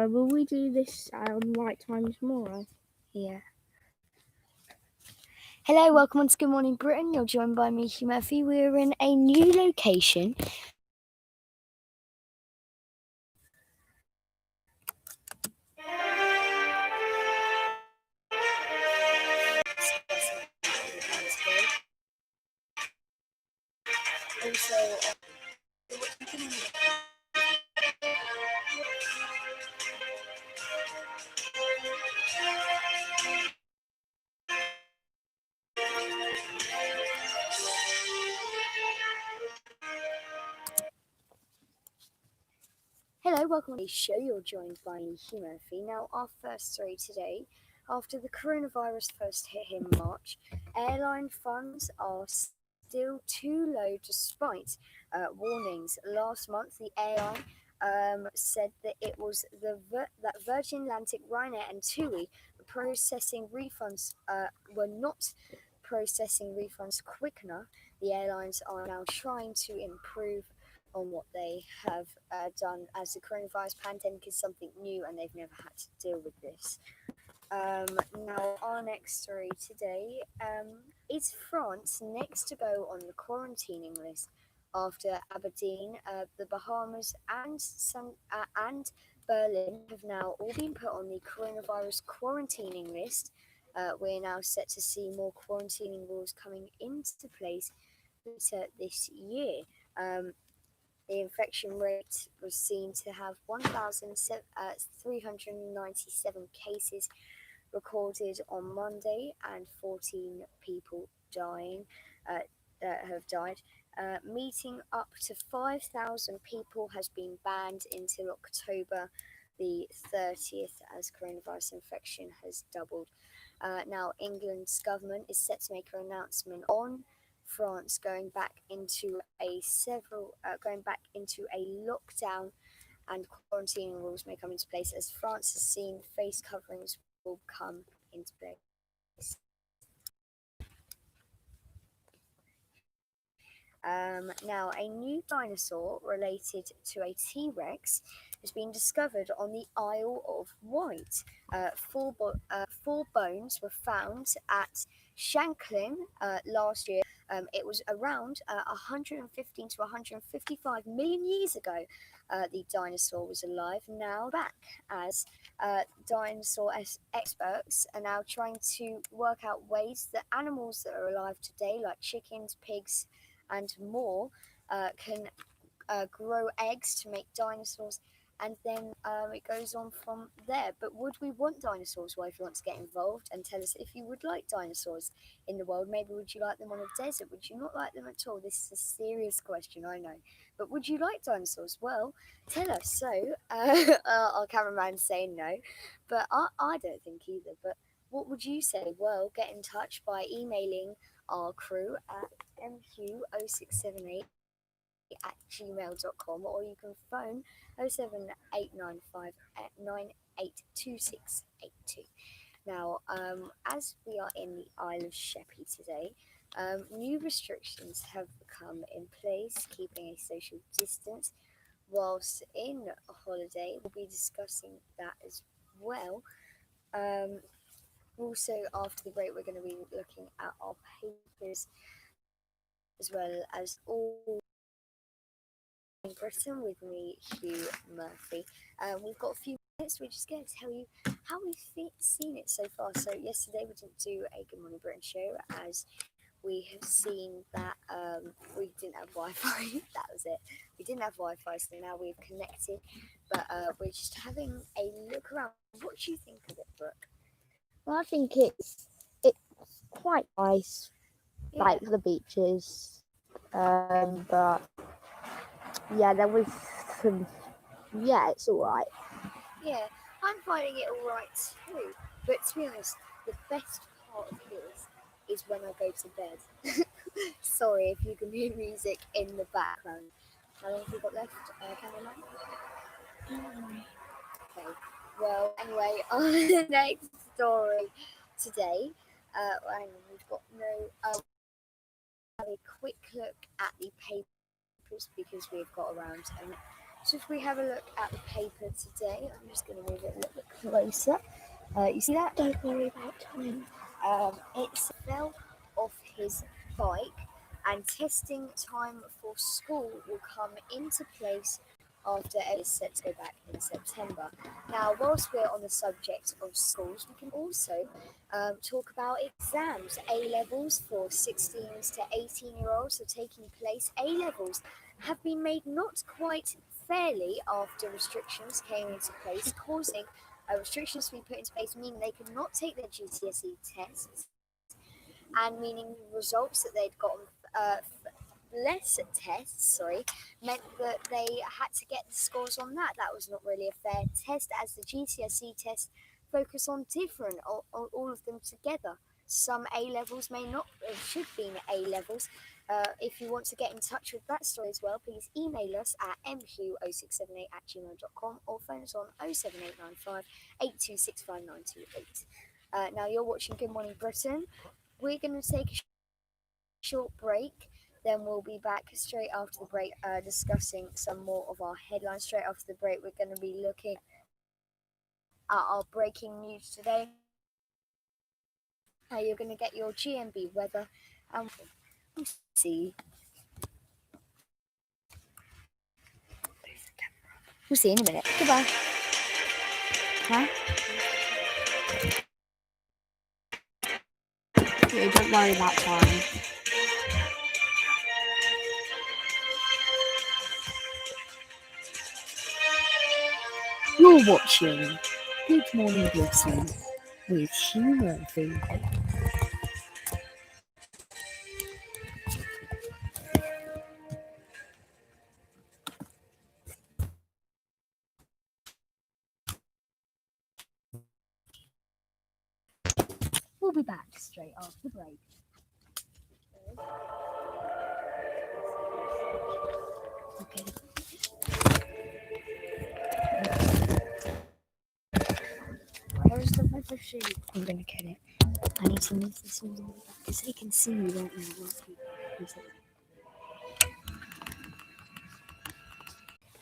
tomorrow. Will we do this on right time tomorrow? Yeah. Hello, welcome on to Good Morning Britain. You're joined by me, Hugh Murphy. We're in a new location. Hello, welcome to the show. You're joined by me, Hugh Murphy. Now, our first story today, after the coronavirus first hit in March, airline funds are still too low despite warnings. Last month, the airline said that it was that Virgin Atlantic, Ryanair and TUI were not processing refunds quick enough. The airlines are now trying to improve on what they have done, as the coronavirus pandemic is something new and they've never had to deal with this. Now, our next story today is France next to go on the quarantining list after Aberdeen, the Bahamas, and Berlin have now all been put on the coronavirus quarantining list. We're now set to see more quarantining rules coming into place later this year. The infection rate was seen to have 1,397 cases recorded on Monday and 14 people have died. Meeting up to 5,000 people has been banned until October the 30th as coronavirus infection has doubled. Now, England's government is set to make an announcement on France going back into a lockdown, and quarantining rules may come into place as France has seen face coverings will come into place. Now, a new dinosaur related to a T-Rex has been discovered on the Isle of Wight. Four bones were found at Shanklin last year. It was around 115 to 155 million years ago. The dinosaur was alive. Now back, as dinosaur experts are now trying to work out ways that animals that are alive today, like chickens, pigs, and more, can grow eggs to make dinosaurs, and then it goes on from there. But would we want dinosaurs? Well, if you want to get involved and tell us if you would like dinosaurs in the world, maybe would you like them on a desert? Would you not like them at all? This is a serious question, I know. But would you like dinosaurs? Well, tell us. So our cameraman's saying no, but I don't think either. But what would you say? Well, get in touch by emailing our crew at mhu0678@gmail.com, or you can phone 07895 982682. Now, as we are in the Isle of Sheppy today, new restrictions have come in place, keeping a social distance whilst in a holiday. We'll be discussing that as well. Also, after the break, we're going to be looking at our papers as well as all in Britain with me, Hugh Murphy. We've got a few minutes. We're just going to tell you how we've seen it so far. So yesterday we didn't do a Good Morning Britain show as we have seen that we didn't have Wi-Fi. That was it. We didn't have Wi-Fi, so now we've connected. But we're just having a look around. What do you think of it, Brooke? Well, I think it's quite nice, like the beaches, but yeah, there was some. Yeah, it's all right. Yeah, I'm finding it all right too. But to be honest, the best part of this is when I go to bed. Sorry if you can hear music in the background. How long have we got left, cameraman? Okay. Well, anyway, on the next story today, we've got have a quick look at the papers because we've got around So if we have a look at the paper today, I'm just going to move it a little bit closer. You see that? Don't worry about time. It fell off his bike, and testing time for school will come into place after it is set to go back in September. Now, whilst we're on the subject of schools, we can also talk about exams. A-levels for 16 to 18-year-olds are taking place. A-levels have been made not quite fairly after restrictions came into place, causing restrictions to be put into place, meaning they could not take their GCSE tests, and meaning results that they'd gotten less tests, meant that they had to get the scores on that. That was not really a fair test, as the GCSE tests focus on different, all of them together. Some A-levels may not, should be A-levels. If you want to get in touch with that story as well, please email us at mhu0678@gmail.com or phone us on 07895 8265 now, you're watching Good Morning Britain. We're going to take a short break. Then we'll be back straight after the break, discussing some more of our headlines. Straight after the break, we're going to be looking at our breaking news today. How you're going to get your GMB weather, and we'll see. We'll see you in a minute. Goodbye. Huh? Yeah, don't worry about time. You're watching Good Morning Britain with Hugh Murphy. We'll be back straight after the break. Okay. Where's the weather sheet? I'm going to get it. I need to move this all the way back because they can see me right now.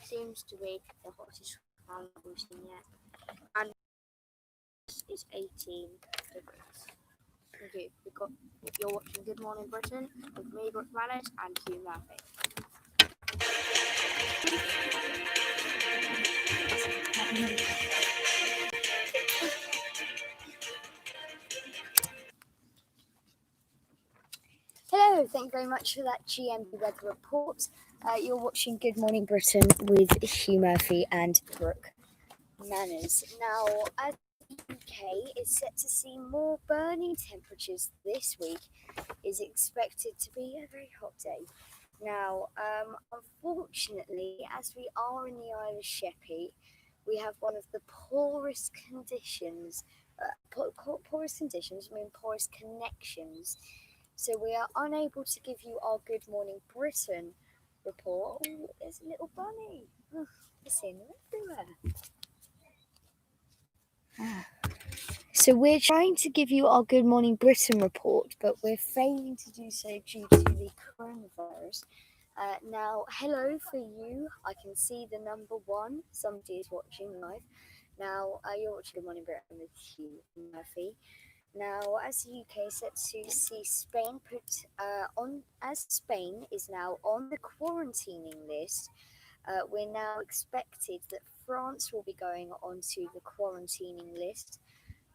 Seems to be the hottest round we've seen yet. And it's 18 degrees. Okay, you're watching Good Morning Britain with me, Brooke Mallet, and Hugh Murphy. Hello, thank you very much for that GMB weather report. You're watching Good Morning Britain with Hugh Murphy and Brooke Manners. Now, as the UK is set to see more burning temperatures this week, is expected to be a very hot day. Now, unfortunately, as we are in the Isle of Sheppy, we have one of the poorest conditions. Poorest conditions, I mean poorest connections. So we are unable to give you our Good Morning Britain report. Oh, there's a little bunny. Oh, it's in everywhere. So we're trying to give you our Good Morning Britain report, but we're failing to do so due to the coronavirus. Now, hello for you. I can see the number one. Somebody is watching live. Now, you're watching Good Morning Britain with Hugh Murphy. Now, as the UK is set to see Spain as Spain is now on the quarantining list, we're now expected that France will be going onto the quarantining list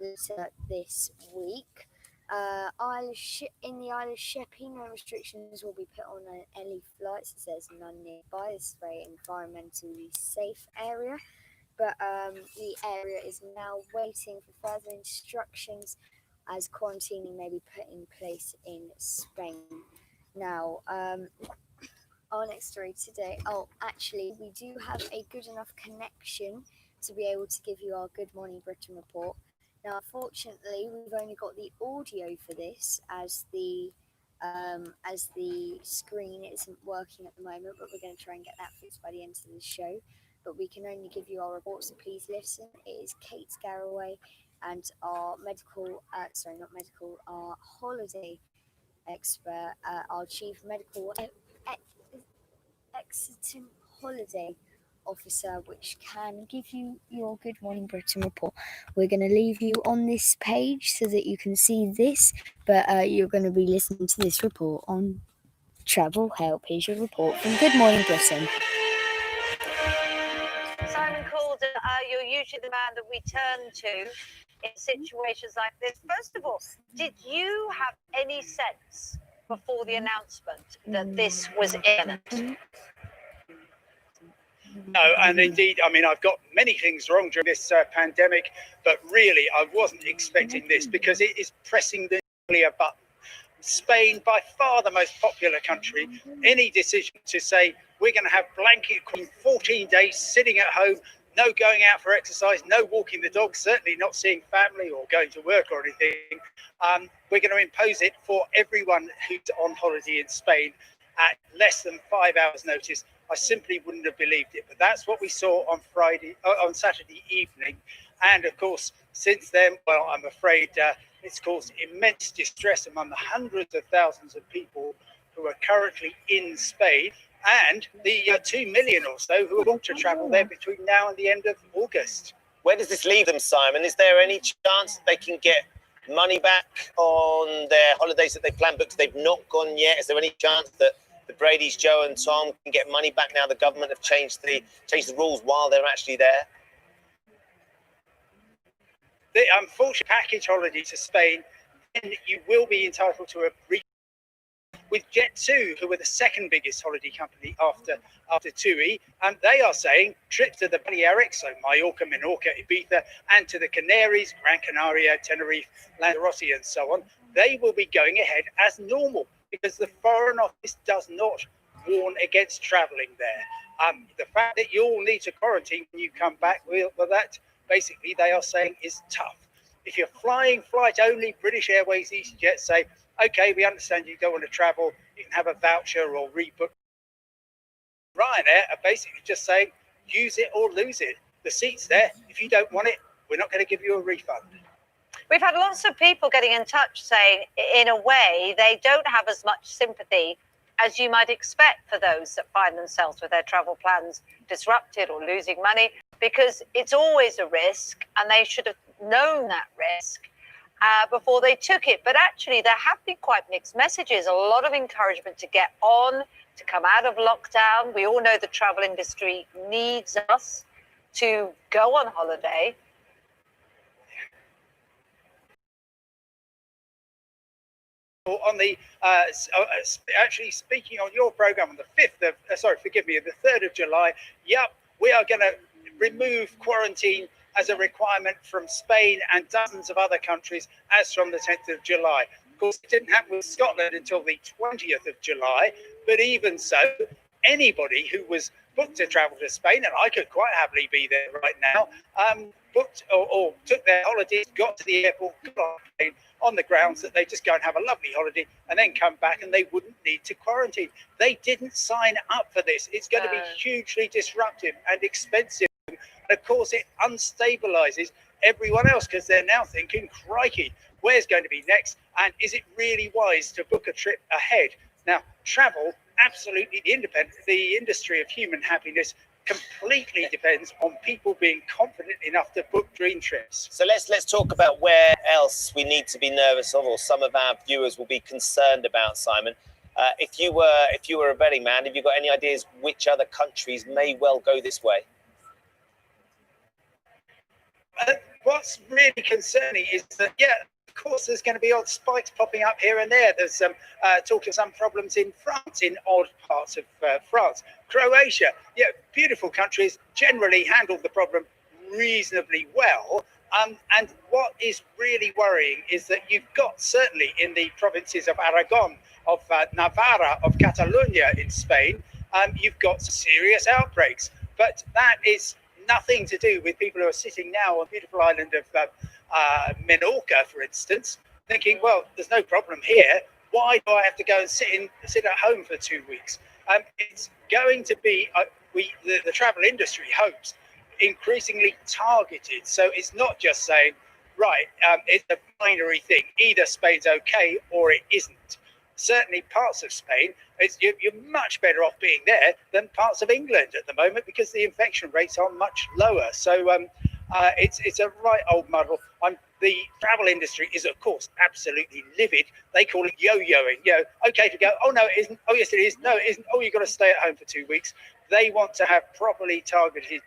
later this week. In the Isle of Sheppey, no restrictions will be put on any flights as there's none nearby. This is a very environmentally safe area, but the area is now waiting for further instructions as quarantining may be put in place in Spain. Now, our next story today. Oh, actually, we do have a good enough connection to be able to give you our Good Morning Britain report. Now, unfortunately, we've only got the audio for this as the screen isn't working at the moment, but we're going to try and get that fixed by the end of the show. But we can only give you our report, so please listen. It is Kate Garraway and our our holiday expert, our chief medical Exeter holiday officer which can give you your Good Morning Britain report. We're going to leave you on this page so that you can see this, but you're going to be listening to this report on Travel Help. Here's your report from Good Morning Britain. Simon Calder, you're usually the man that we turn to in situations like this. First of all, did you have any sense before the announcement that this was imminent? No, and indeed, I mean, I've got many things wrong during this pandemic, but really, I wasn't expecting this because it is pressing the nuclear button. Spain, by far the most popular country, any decision to say we're going to have blanket 14 days sitting at home, no going out for exercise, no walking the dog, certainly not seeing family or going to work or anything. We're going to impose it for everyone who's on holiday in Spain at less than 5 hours notice. I simply wouldn't have believed it, but that's what we saw on Saturday evening. And of course, since then, well, I'm afraid it's caused immense distress among the hundreds of thousands of people who are currently in Spain and the 2 million or so who want to travel there between now and the end of August. Where does this leave them, Simon? Is there any chance that they can get money back on their holidays that they planned, but they've not gone yet? Is there any chance that the Brady's, Joe and Tom can get money back now the government have changed the rules while they're actually there? The unfortunate package holiday to Spain, then you will be entitled to a refund. With Jet2, who were the second biggest holiday company after TUI, and they are saying trips to the Balearics, so Mallorca, Menorca, Ibiza, and to the Canaries, Gran Canaria, Tenerife, Lanzarote, and so on, they will be going ahead as normal because the Foreign Office does not warn against travelling there. The fact that you all need to quarantine when you come back, well, that basically they are saying is tough. If you're flying flight only, British Airways, EasyJet say, okay, we understand you don't want to travel, you can have a voucher or rebook. Ryanair are basically just saying, use it or lose it. The seat's there. If you don't want it, we're not going to give you a refund. We've had lots of people getting in touch saying, in a way, they don't have as much sympathy as you might expect for those that find themselves with their travel plans disrupted or losing money, because it's always a risk and they should have known that risk before they took it. But actually, there have been quite mixed messages, a lot of encouragement to get on, to come out of lockdown. We all know the travel industry needs us to go on holiday. On the actually speaking on your program on the 5th of the 3rd of July, yep, we are going to remove quarantine as a requirement from Spain and dozens of other countries as from the 10th of July. Of course, it didn't happen with Scotland until the 20th of July, but even so, anybody who was booked to travel to Spain, and I could quite happily be there right now, booked or took their holidays, got to the airport, got on a plane on the grounds that they just go and have a lovely holiday and then come back and they wouldn't need to quarantine. They didn't sign up for this. It's going to be hugely disruptive and expensive. And of course, it unstabilizes everyone else because they're now thinking, crikey, where's going to be next? And is it really wise to book a trip ahead? Now, travel, absolutely the industry of human happiness completely depends on people being confident enough to book dream trips. So let's talk about where else we need to be nervous of, or some of our viewers will be concerned about, Simon. If you were a betting man, have you got any ideas which other countries may well go this way? What's really concerning is that, of course, there's going to be odd spikes popping up here and there. There's some talk of some problems in France, in odd parts of France. Croatia, beautiful countries, generally handled the problem reasonably well. And what is really worrying is that you've got, certainly in the provinces of Aragon, of Navarra, of Catalonia in Spain, you've got serious outbreaks. But that is nothing to do with people who are sitting now on the beautiful island of Menorca, for instance, thinking, well, there's no problem here. Why do I have to go and sit at home for 2 weeks? It's going to be, the travel industry hopes, increasingly targeted. So it's not just saying, right, it's a binary thing. Either Spain's okay or it isn't. certainly parts of Spain, you're much better off being there than parts of England at the moment, because the infection rates are much lower. So it's a right old muddle. The travel industry is, of course, absolutely livid. They call it yo-yoing. Okay to go. Oh no, it isn't. Oh yes, it is. No, it isn't. Oh, you've got to stay at home for 2 weeks. They want to have properly targeted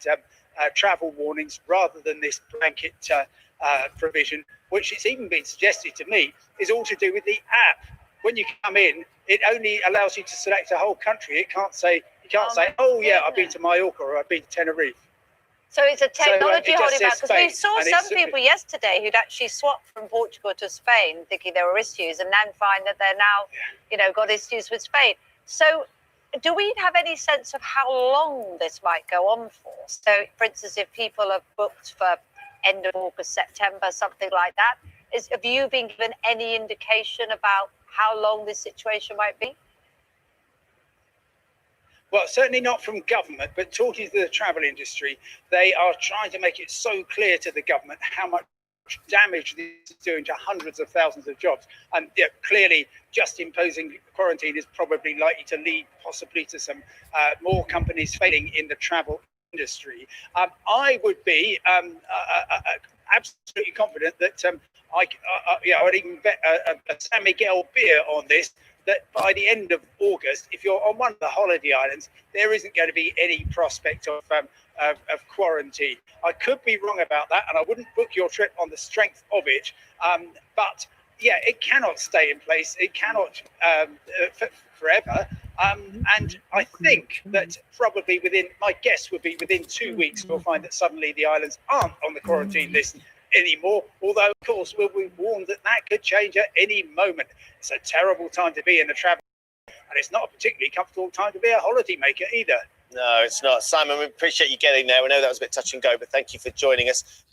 travel warnings rather than this blanket provision, which it's even been suggested to me is all to do with the app. When you come in, it only allows you to select a whole country. It can't say, oh yeah, I've been to Mallorca or I've been to Tenerife. So it's a technology holding back, because we saw some people yesterday who'd actually swapped from Portugal to Spain thinking there were issues, and then find that they're now, got issues with Spain. So do we have any sense of how long this might go on for? So, for instance, if people have booked for end of August, September, something like that, have you been given any indication about how long this situation might be? Well, certainly not from government, but talking to the travel industry, they are trying to make it so clear to the government how much damage this is doing to hundreds of thousands of jobs. And clearly, just imposing quarantine is probably likely to lead possibly to some more companies failing in the travel industry. I would be absolutely confident that I'd even bet a San Miguel beer on this, that by the end of August, if you're on one of the holiday islands, there isn't going to be any prospect of quarantine. I could be wrong about that, and I wouldn't book your trip on the strength of it. But yeah, it cannot stay in place. It cannot forever. And I think that probably my guess would be within 2 weeks, we'll find that suddenly the islands aren't on the quarantine list anymore. Although, of course, we'll be warned that could change at any moment. It's a terrible time to be in the travel, and it's not a particularly comfortable time to be a holiday maker either. No, it's not. Simon, we appreciate you getting there. We know that was a bit touch and go, but thank you for joining us.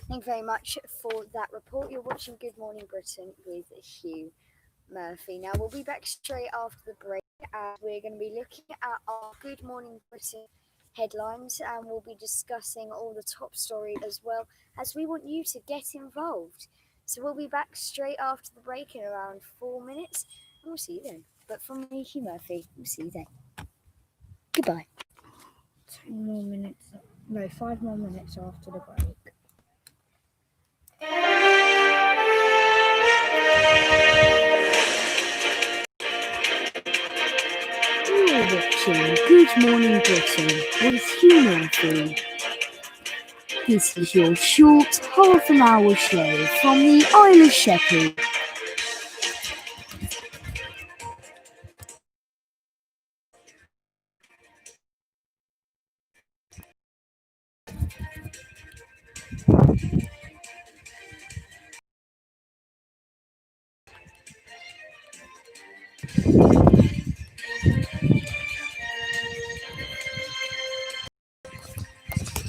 Thank you very much for that report. You're watching Good Morning Britain with Hugh Murphy. Now, we'll be back straight after the break, and we're going to be looking at our Good Morning Britain headlines, and we'll be discussing all the top stories as well, as we want you to get involved. So we'll be back straight after the break in around 4 minutes, and we'll see you then. But from me, Hugh Murphy, we'll see you then. Goodbye. 10 more minutes. No, 5 more minutes after the break. You're watching Good Morning Britain with Hugh Murphy. This is your short half-an-hour show from the Isle of Sheppy.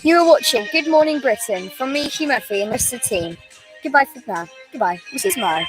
You are watching Good Morning Britain from me, Hugh Murphy, and the rest of the team. Goodbye for now. Goodbye. We'll see you tomorrow.